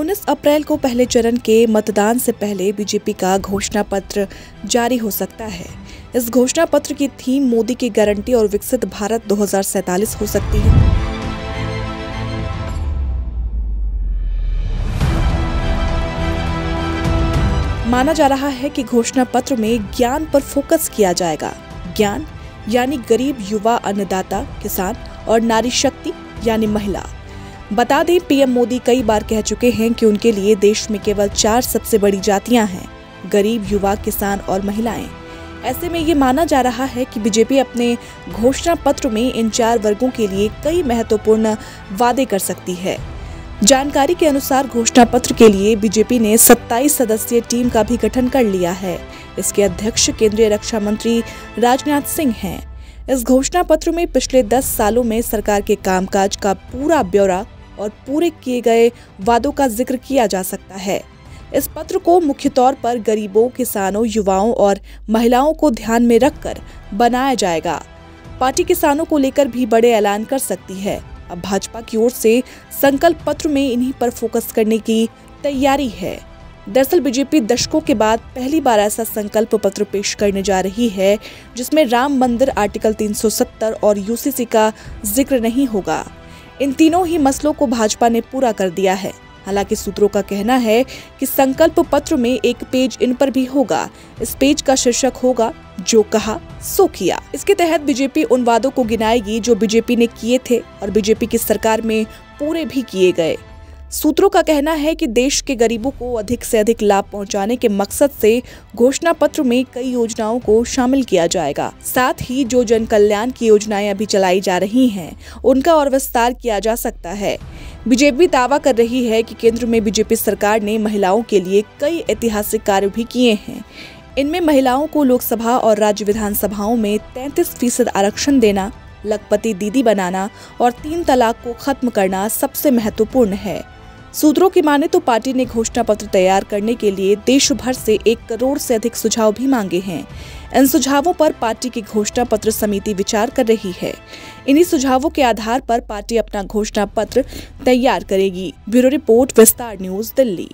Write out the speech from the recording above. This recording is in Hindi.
19 अप्रैल को पहले चरण के मतदान से पहले बीजेपी का घोषणा पत्र जारी हो सकता है। इस घोषणा पत्र की थीम मोदी की गारंटी और विकसित भारत 2047 हो सकती है। माना जा रहा है कि घोषणा पत्र में ज्ञान पर फोकस किया जाएगा। ज्ञान यानी गरीब, युवा, अन्नदाता, किसान और नारी शक्ति यानी महिला। बता दें, पीएम मोदी कई बार कह चुके हैं कि उनके लिए देश में केवल 4 सबसे बड़ी जातियां हैं: गरीब, युवा, किसान और महिलाएं। ऐसे में ये माना जा रहा है कि बीजेपी अपने घोषणा पत्र में इन 4 वर्गों के लिए कई महत्वपूर्ण वादे कर सकती है। जानकारी के अनुसार घोषणा पत्र के लिए बीजेपी ने 27 सदस्यीय टीम का भी गठन कर लिया है। इसके अध्यक्ष केंद्रीय रक्षा मंत्री राजनाथ सिंह हैं। इस घोषणा पत्र में पिछले 10 सालों में सरकार के कामकाज का पूरा ब्यौरा और पूरे किए गए वादों का जिक्र किया जा सकता है। इस पत्र को मुख्य तौर पर गरीबों, किसानों, युवाओं और महिलाओं को ध्यान में रखकर बनाया जाएगा। पार्टी किसानों को लेकर भी बड़े ऐलान कर सकती है। अब भाजपा की ओर से संकल्प पत्र में इन्हीं पर फोकस करने की तैयारी है। दरअसल बीजेपी दशकों के बाद पहली बार ऐसा संकल्प पत्र पेश करने जा रही है जिसमें राम मंदिर, आर्टिकल 370 और यूसीसी का जिक्र नहीं होगा। इन तीनों ही मसलों को भाजपा ने पूरा कर दिया है। हालांकि सूत्रों का कहना है कि संकल्प पत्र में एक पेज इन पर भी होगा। इस पेज का शीर्षक होगा जो कहा सो किया। इसके तहत बीजेपी उन वादों को गिनाएगी जो बीजेपी ने किए थे और बीजेपी की सरकार में पूरे भी किए गए। सूत्रों का कहना है कि देश के गरीबों को अधिक से अधिक लाभ पहुंचाने के मकसद से घोषणा पत्र में कई योजनाओं को शामिल किया जाएगा। साथ ही जो जन कल्याण की योजनाएं अभी चलाई जा रही हैं, उनका और विस्तार किया जा सकता है। बीजेपी दावा कर रही है कि केंद्र में बीजेपी सरकार ने महिलाओं के लिए कई ऐतिहासिक कार्य भी किए हैं। इनमें महिलाओं को लोकसभा और राज्य विधानसभाओं में 33% आरक्षण देना, लखपति दीदी बनाना और 3 तलाक को खत्म करना सबसे महत्वपूर्ण है। सूत्रों की माने तो पार्टी ने घोषणा पत्र तैयार करने के लिए देश भर से 1 करोड़ से अधिक सुझाव भी मांगे हैं। इन सुझावों पर पार्टी की घोषणा पत्र समिति विचार कर रही है। इन्हीं सुझावों के आधार पर पार्टी अपना घोषणा पत्र तैयार करेगी। ब्यूरो रिपोर्ट, विस्तार न्यूज, दिल्ली।